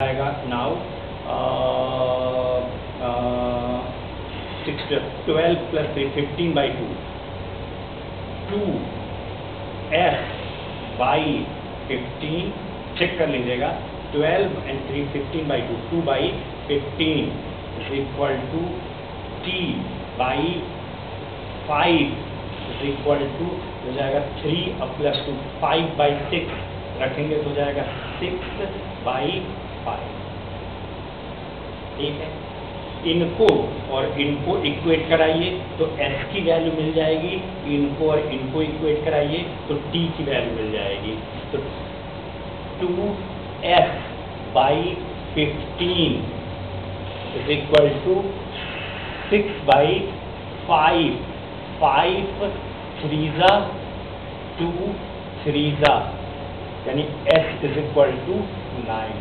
आएगा now 12 plus 3 15/2 2s by 15 check कर लीजिएगा 12 and 3 15/2 2/15 is equal to t by 5 is equal to हो जाएगा 3 अब प्लस 2 5/6 रखेंगे तो हो जाएगा 6/5। ठीक है, इनको और इनको इक्वेट कराइए तो s की वैल्यू मिल जाएगी, इनको और इनको इक्वेट कराइए तो t की वैल्यू मिल जाएगी। तो 2s by 15 is equal to 6/5 5 3 2 3 यानी s is equal to 9।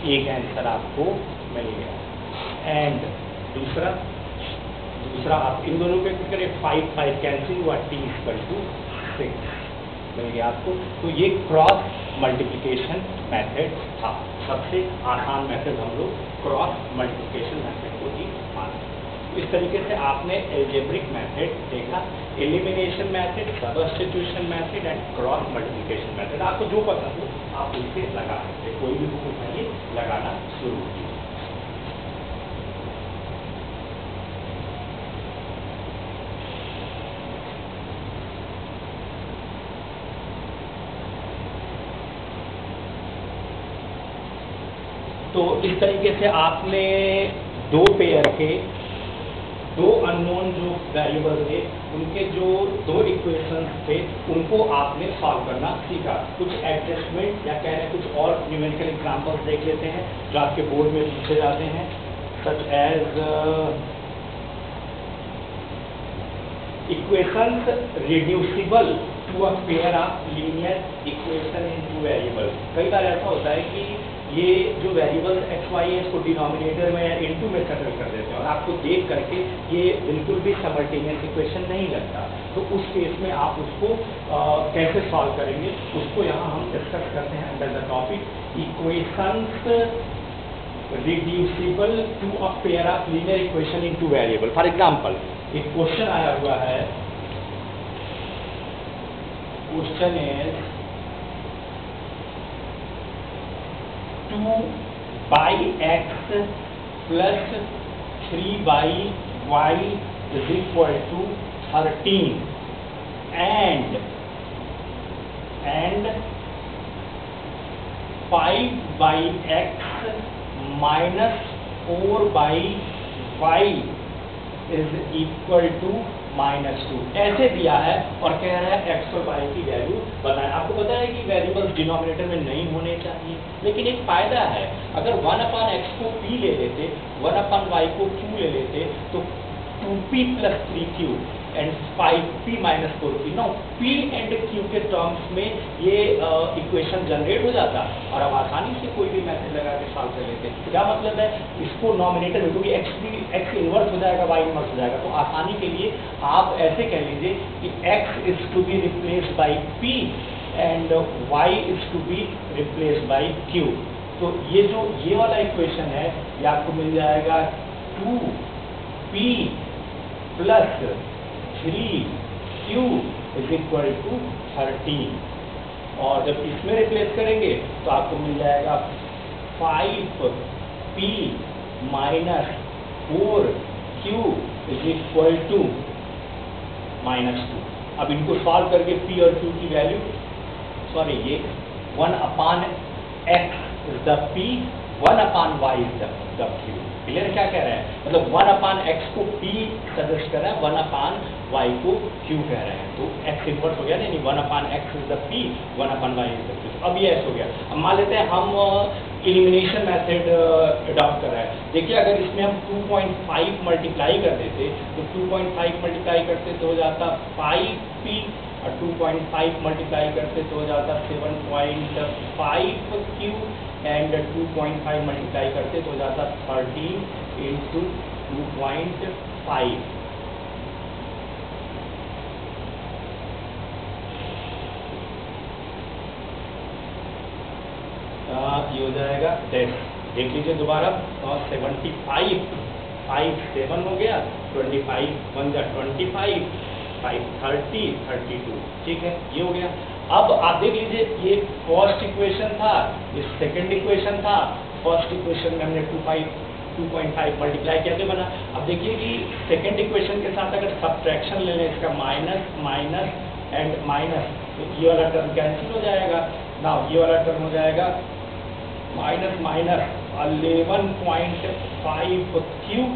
एक आंसर आपको मिल गया। एंड दूसरा आप इन दोनों पे करें 5 5 कैंसिल हुआ t इक्वल टू 6 मिल गया आपको। तो ये क्रॉस मल्टीप्लिकेशन मेथड था, सबसे आसान मेथड हम लोग क्रॉस मल्टीप्लिकेशन मेथड को ही मानते हैं। इस तरीके से आपने एल्जेब्रिक मेथड देखा, elimination method, substitution method and cross multiplication method. आपको जो पसंद हो आप उससे लगा सकते, कोई भी बुक उठाइए लगाना शुरू कीजिए। तो इस तरीके से आपने दो पेयर के दो अननोन जो वेरिएबल थे उनके जो दो इक्वेशंस थे उनको आपने सॉल्व करना सीखा। कुछ एडजस्टमेंट या कह रहे हैं कुछ और न्यूमेरिकल एग्जांपल्स देख लेते हैं जो आपके बोर्ड में पूछे जाते हैं, such as equations reducible to a pair of linear equation in two variable. कई बार ऐसा होता है कि ये जो वेरिएबल्स एक्स वाई है इसको डिनोमिनेटर में या इनटू में सेटल कर देते हैं और आपको देख करके ये बिल्कुल भी सिमल्टेनियस इक्वेशन नहीं लगता। तो उस केस में आप उसको कैसे सॉल्व करेंगे उसको यहाँ हम डिस्कस करते हैं under the topic equations reducible to a pair of linear equation in two variable. For example एक क्वेश्चन आया हुआ है, question is 2/x plus 3/y is equal to 13 and 5/x minus 4/y is equal to -2 ऐसे दिया है और कह रहा है x और y की वैल्यू बताएं। आपको पता है कि वेरिएबल्स डिनोमिनेटर में नहीं होने चाहिए, लेकिन एक फायदा है, अगर 1/x को p ले लेते 1/y को q ले लेते तो 2p + 3q and 5p - 4p। Now p and q के टर्म्स में ये इक्वेशन जनरेट हो जाता और अब आसानी से कोई भी मेथड लगा के सॉल्व कर लेते। क्या मतलब है, इसको नॉमिनेटर में क्योंकि x इन्वर्स हो जाएगा y इन्वर्स हो जाएगा, तो आसानी के लिए आप ऐसे कह लीजिए कि x is to be replaced by p and y is to be replaced by q। तो ये वाला इक्वेशन है ये आपको मिल जाएगा 2p + 3q is equal to 13 और जब इसमें रिप्लेस करेंगे तो आपको मिल जाएगा 5p - 4q is equal to -2। अब इनको सॉल्व करके p और q की वैल्यू, सॉरी ये 1/x is the p 1/y is the q। Clear क्या कह रहे हैं, मतलब 1/x को p सजेस्ट कर रहे हैं, 1/y को q कह रहे हैं। तो x इन्वर्स हो गया नहीं 1/x is the p 1/y is the q। अब ये ऐसा हो गया। अब मान लेते हैं हम एलिमिनेशन मेथड अडॉप्ट कर रहे हैं। देखिए अगर इसमें हम 2.5 मल्टीप्लाई कर देते तो 2.5 मल्टीप्लाई करते तो हो जाता 5p और 2.5 मल्टीप्लाई करते तो हो जाता 7.5q एंड 2.5 मल्टीप्लाई करते तो हो जाता 13 × 2.5। ये हो जाएगा 10 देख लीजिए दोबारा, 75 5 7 हो गया, 25 1 जा 25, 5 30 32, ठीक है, ये हो गया। अब आप देख लीजिए ये फर्स्ट इक्वेशन था, ये सेकंड इक्वेशन था। फर्स्ट इक्वेशन में हमने 2.5 मल्टीप्लाई किया तो बना। अब देखिए कि सेकंड इक्वेशन के साथ अगर सब्ट्रैक्शन ले लें, इसका माइनस माइनस एंड माइनस, तो ये वाला टर्म कैंसिल हो जाएगा ना, ये वाला टर्म हो जाएगा माइनस माइनस 11.5 क्यूब,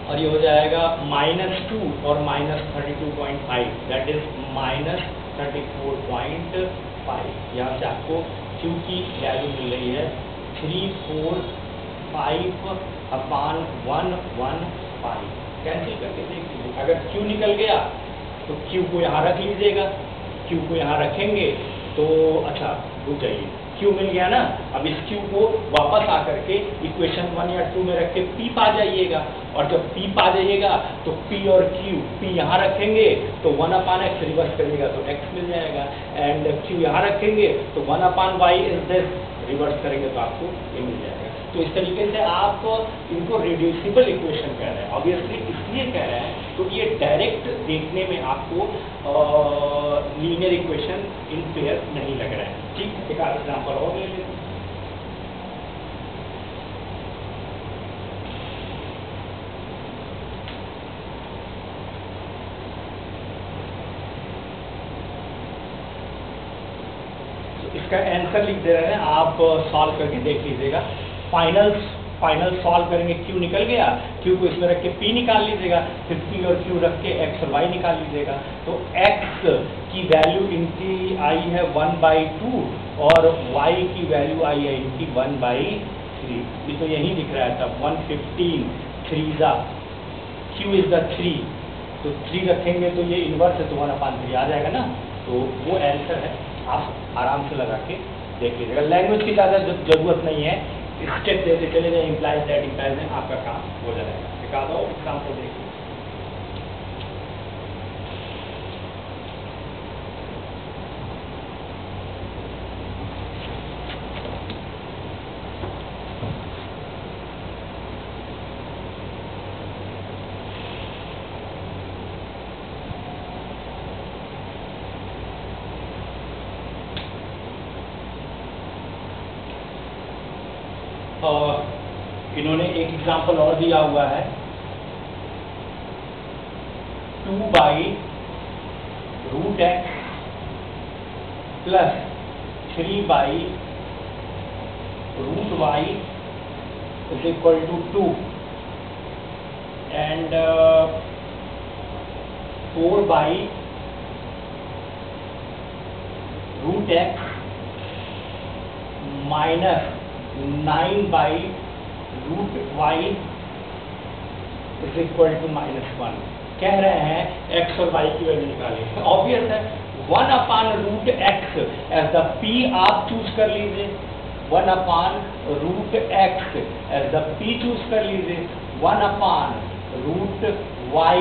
और ये हो जाएगा -2 और -32.5, दैट इज -34.5। यहाँ से आपको Q की वैल्यू मिल रही है 345/115। कैंसिल करके देख लीजिए, अगर Q निकल गया तो Q को यहाँ रख लीजिएगा, Q को यहाँ रखेंगे तो अच्छा रुक जाइए, Q मिल गया ना। अब इस Q को वापस आकर के इक्वेशन 1 या 2 में रख के P पा जाइएगा, और जब P पा जाइएगा तो P और Q, P यहाँ रखेंगे तो 1/x रिवर्स करिएगा तो x मिल जाएगा, एंड Q यहाँ रखेंगे तो 1/y इज दिस, रिवर्स करेंगे तो आपको ये मिल जाएगा। तो इस तरीके से आप इनको रिड्यूसिबल इक्वेशन कह रहे हैं। ऑब्वियसली इसलिए कह रहे हैं क्योंकि ये डायरेक्ट देखने में आपको लीनियर इक्वेशन इन पेयर नहीं लग रहा है। ठीक, एक आध एग्जाम्पल और ले लेते हैं। इसका आंसर लिख दे रहे हैं, आप सॉल्व करके देख लीजिएगा। फाइनल सॉल्व करेंगे, Q निकल गया, Q को इसमें रख के P निकाल लीजिएगा, फिर P और Q रख के x और y निकाल लीजिएगा। तो x की वैल्यू इनकी आई है 1/2 और y की वैल्यू आई है इनकी 1/3। ये तो यही दिख रहा है तब 115 3 Q इज द 3, तो 3 रखेंगे तो ये इनवर्स है तो 1/3 आ जाएगा ना। तो वो आंसर है, आप आराम से लगा के देख लीजिएगा। लैंग्वेज की ज़्यादा जरूरत नहीं है, स्टेप देते चले जाए, इम्प्लाइज दैट इम्प्लाइज में आपका काम हो जाएगा। एक आधा और एग्जाम्पल देखिए। इन्होंने एक एग्जाम्पल और दिया हुआ है, 2/√x plus 3/√y is equal to 2 and 4/√x minus 9/√y is equal to -1। कह रहे हैं x और y की वैल्यू निकालें। ऑब्वियस है, 1/√x एज द p आप चूज कर लीजिए, 1/√x as the p choose कर लीजिए, 1/√y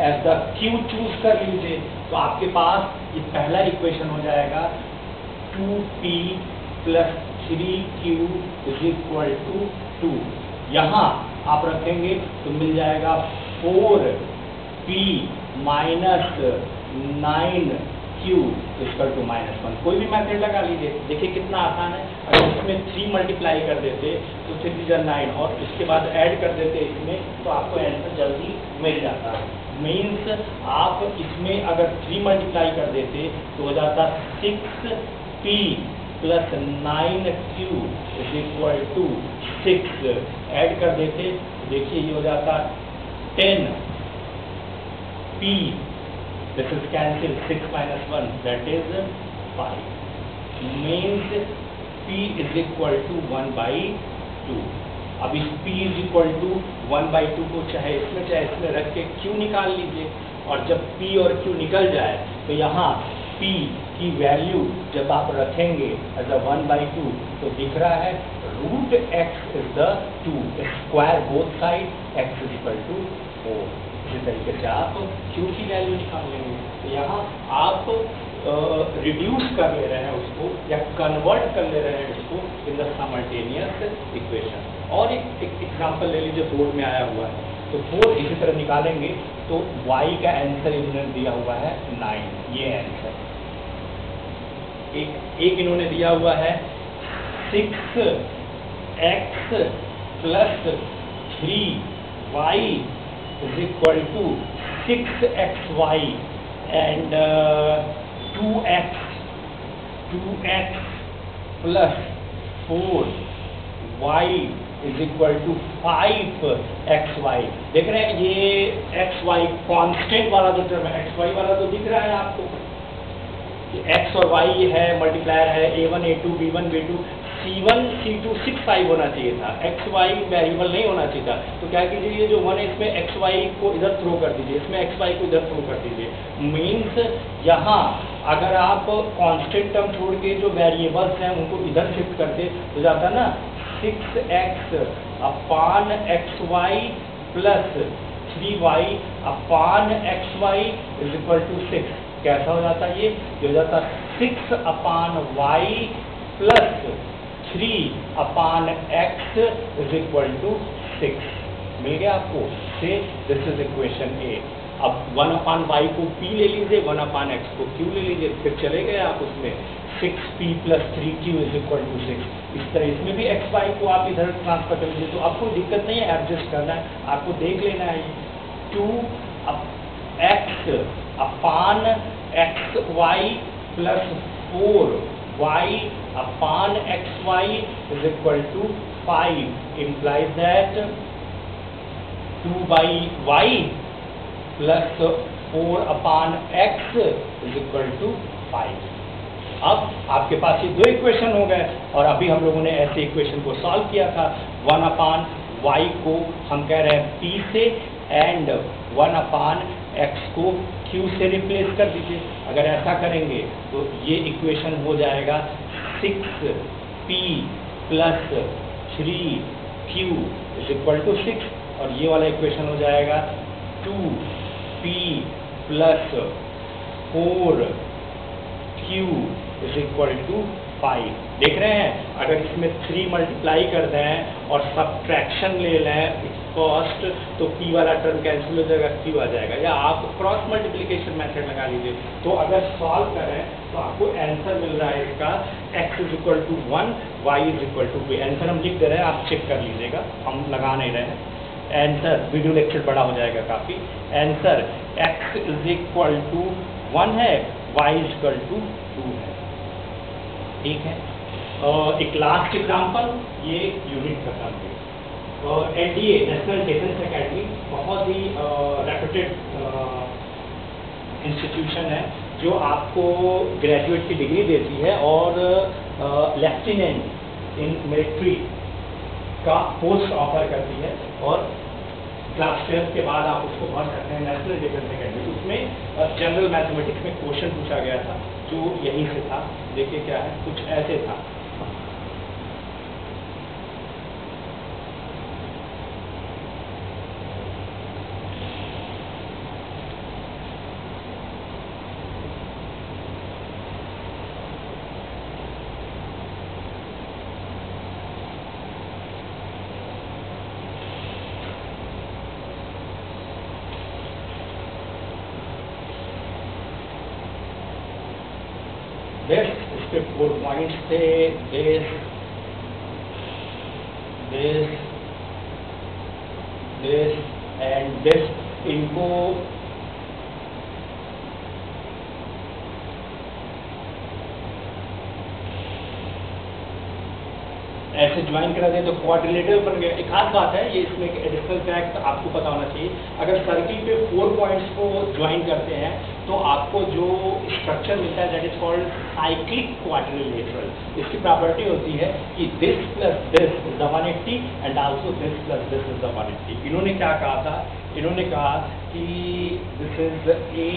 as the q choose कर लीजिए। तो आपके पास ये पहला इक्वेशन हो जाएगा 2p plus 3q is equal to 2। यहाँ आप रखेंगे तो मिल जाएगा 4p minus 9q equal to -1। कोई भी मेथड लगा लीजिए, देखिए कितना आसान है। अगर इसमें 3 मल्टीप्लाई कर देते तो 3×9 और इसके बाद ऐड कर देते इसमें, तो आपको आंसर जल्दी मिल जाता है। मीन्स आप इसमें अगर 3 मल्टीप्लाई कर देते तो हो जाता 6p plus 9q is equal to 6। Add कर देते, देखिए ये हो जाता 10p, this is cancel, 6 minus 1 that is 5। Means p is equal to 1/2। अब इस p इज इक्वल टू 1/2 को चाहे इसमें रख के q निकाल लीजिए, और जब p और q निकल जाए तो यहाँ p की वैल्यू जब आप रखेंगे एज अ 1/2 तो दिख रहा है √x is the 2, square both side, x is equal to 4। इसी तरीके से आप q की वैल्यू निकाल लेंगे। तो यहाँ आप रिड्यूस कर ले रहे हैं उसको या कन्वर्ट कर ले रहे हैं उसको इन द साइमल्टेनियस इक्वेशन। और एक एग्जांपल ले लीजिए, बोर्ड में आया हुआ है, तो 4 इसी तरह निकालेंगे तो y का आंसर इन्होंने दिया हुआ है 9, ये आंसर। एक इन्होंने दिया हुआ है 6x + 3y is equal to 6xy and 2x + 4y is equal to 5xy। देख रहे हैं ये xy कांस्टेंट वाला जो टर्म है, xy वाला तो दिख रहा है आपको कि x और y है, मल्टीप्लायर है, a1 a2 b1 b2 c1 c2 6 5 होना चाहिए था, xy वेरिएबल नहीं होना चाहिए था। तो क्या कीजिए, ये जो 1 है इसमें xy को इधर थ्रो कर दीजिए, इसमें xy को इधर थ्रो कर दीजिए। मीन्स यहाँ अगर आप कांस्टेंट टर्म छोड़ के जो वेरिएबल्स हैं उनको इधर शिफ्ट कर दे तो जाता ना 6x upon xy + 3y upon xy is equal to 6। कैसा हो जाता ये हो जाता 6 upon y + 3 upon x is equal to 6। मिल गया आपको, से दिस इज इक्वेशन ए। अब 1 अपान y को p ले लीजिए, 1 अपान x को q ले लीजिए, फिर चले गए आप उसमें 6p + 3q is equal to 6। इस तरह इसमें भी xy को आप इधर ट्रांसफर कर लीजिए, तो आपको दिक्कत नहीं है, एडजस्ट करना है, आपको देख लेना है। 2x upon xy + 4y upon xy is equal to 5 implies that 2/y + 4 upon x is equal to 5। अब आपके पास ये 2 इक्वेशन हो गए, और अभी हम लोगों ने ऐसे इक्वेशन को सॉल्व किया था। 1 अपान y को हम कह रहे हैं p से एंड 1 अपान x को q से रिप्लेस कर दीजिए। अगर ऐसा करेंगे तो ये इक्वेशन हो जाएगा 6p + 3q is equal to 6, और ये वाला इक्वेशन हो जाएगा 2p + 4q is equal to 5। देख रहे हैं, अगर इसमें 3 मल्टीप्लाई कर दें और सब्ट्रैक्शन ले लें कॉस्ट, तो p वाला टर्म कैंसिल हो जाएगा, q आ जाएगा, या आप क्रॉस मल्टीप्लिकेशन मेथड लगा लीजिए। तो अगर सॉल्व करें तो आपको आंसर मिल रहा है इसका x is equal to 1, y is equal to 2। Answer हम लिख दे रहे हैं, आप चेक कर लीजिएगा, हम लगा नहीं रहे हैं। आंसर वीडियो लेक्चर बड़ा हो जाएगा काफ़ी। Answer x is equal to 1 है, y इज इक्वल टू 2 है। ठीक है, एक लास्ट एग्जांपल, ये यूनिट खत्म हुई। NDA नेशनल डिफेंस एकेडमी बहुत ही रेप्यूटेड इंस्टीट्यूशन है जो आपको ग्रेजुएट की डिग्री देती है और लेफ्टिनेंट इन मिलिट्री का पोस्ट ऑफर करती है, और क्लास 12 के बाद आप उसको भर सकते हैं। नेशनल डिफेंस एकेडमी, उसमें जनरल मैथमेटिक्स में क्वेश्चन पूछा गया था जो यहीं से था। देखिए क्या है, कुछ ऐसे था। इसके 4 पॉइंट्स थे, this and this। इनको ऐसे ज्वाइन करा दें तो क्वाड्रिलेटरल बन गया। एक खास बात है, ये इसमें एक एडिशनल फैक्ट आपको पता होना चाहिए, अगर सर्किल पे 4 पॉइंट्स को ज्वाइन करते हैं तो आपको जो स्ट्रक्चर मिलता है that is called cyclic quadrilateral. इसकी प्रॉपर्टी होती है कि this plus this is the 180 and also this plus this is the 180। इन्होंने क्या कहा था, इन्होंने कहा कि this is A,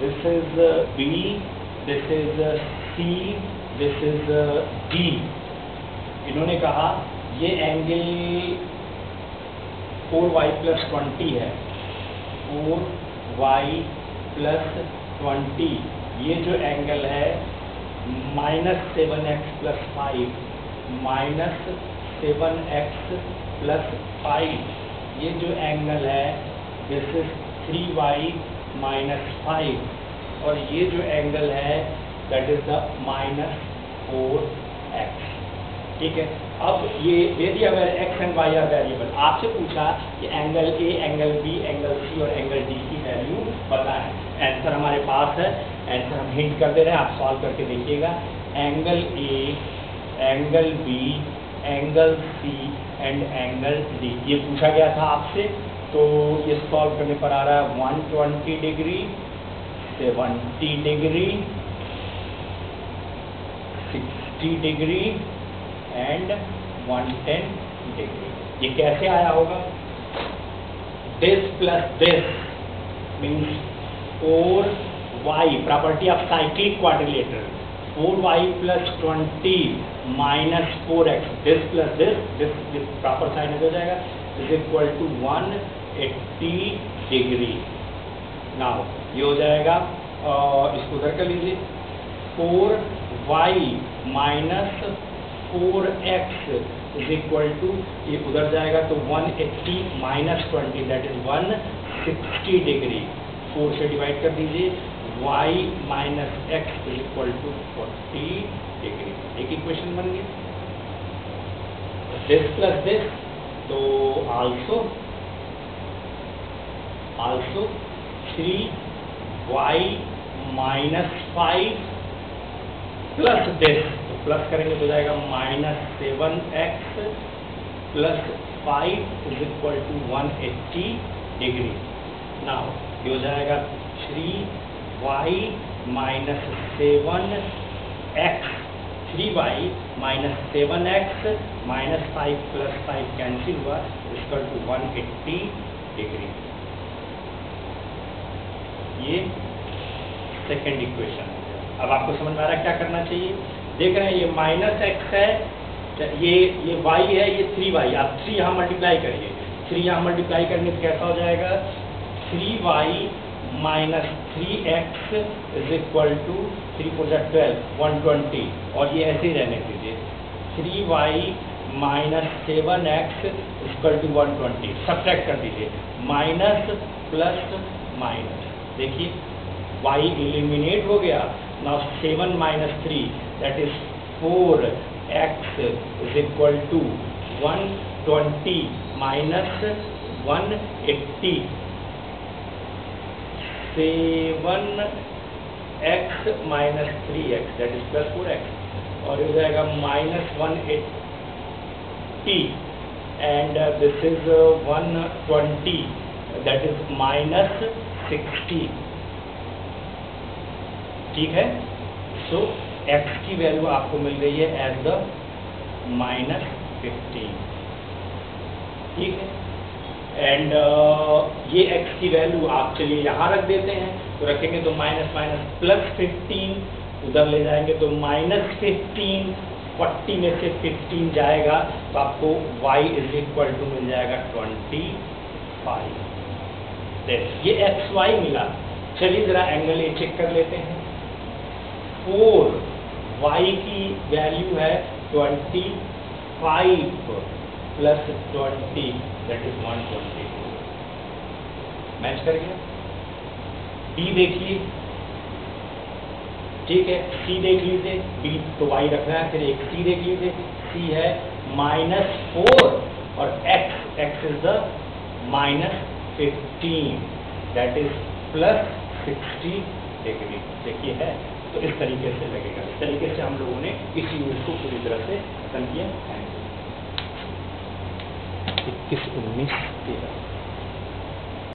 this is B, this is C, this is D. इन्होंने कहा ये एंगल 4y + 20 है, 4y + 20 ये जो एंगल है -7x + 5 -7x + 5, ये जो एंगल है दिस इज 3y - 5, और ये जो एंगल है दैट इज द -4x। ठीक है, अब ये दे दिया अगर x and y are variable, आपसे पूछा कि angle A, angle B, angle C और एंगल डी की वैल्यू बताएं। आंसर हमारे पास है, आंसर हम हिंट कर दे रहे हैं, आप सॉल्व करके देखिएगा। Angle A, angle B, angle C and angle D, ये पूछा गया था आपसे, तो ये सॉल्व करने पर आ रहा है 120 degree, 70 degree, 60 degree and 110 degree. ये कैसे आया होगा? This plus this means 4y, property of cyclic quadrilateral, 4y + 20 - 4x, this plus this proper sign हो जाएगा, is equal to 180 degree. Now ये हो जाएगा, इसको उधर कर लीजिए, 4y - 4x is equal to, ये उधर जाएगा तो 180 - 20 दैट इज 160 डिग्री। 4 से डिवाइड कर दीजिए, y - x is equal to 40 degree. एक इक्वेशन बन गई। दिस प्लस दिस, तो आल्सो 3y - 5 प्लस दिस, तो प्लस करेंगे तो जाएगा -7x + 5 is equal to 180 degree. Now ये हो जाएगा 3y - 7x, 3y - 7x - 5 + 5 cancel हुआ, इक्वल टू 180 डिग्री। ये सेकेंड इक्वेशन है। अब आपको समझ में आ रहा है क्या करना चाहिए? देख रहे हैं ये -x है, ये y है, ये 3y, आप 3 यहाँ मल्टीप्लाई करिए, 3 यहाँ मल्टीप्लाई करने से कैसा हो जाएगा? 3y - 3x is equal to 3 × 4 = 12, 120, और ये ऐसे ही रहने दीजिए। 3y - 7x equal to 120, subtract कर दीजिए, माइनस प्लस माइनस, देखिए y एलिमिनेट हो गया। Now 7 - 3 that is 4x is equal to 120 - 180, 7x - 3x that is + 4x, और हो जाएगा -180 and this is 120 that is -60। ठीक है, सो x की वैल्यू आपको मिल रही है एज द -15। ठीक है, एंड ये x की वैल्यू आप चलिए यहाँ रख देते हैं, तो रखेंगे तो +15, उधर ले जाएंगे तो -15, 40 में से 15 जाएगा तो आपको y इज इक्वल टू मिल जाएगा 25। ये xy मिला। चलिए जरा एंगल ए चेक कर लेते हैं। 4y की वैल्यू है 25 + 20 दैट इज 122, मैच कर गया। b देखिए, ठीक है, c देख लीजिए, b तो y रखना है, फिर एक c देख लीजिए, c है -4 और x is the -15 that is +60 degree. देखिए है, तो इस तरीके से लगेगा। इस तरीके से हम लोगों ने इस यूनिट को पूरी तरह से खत्म किया। 21, 19, 13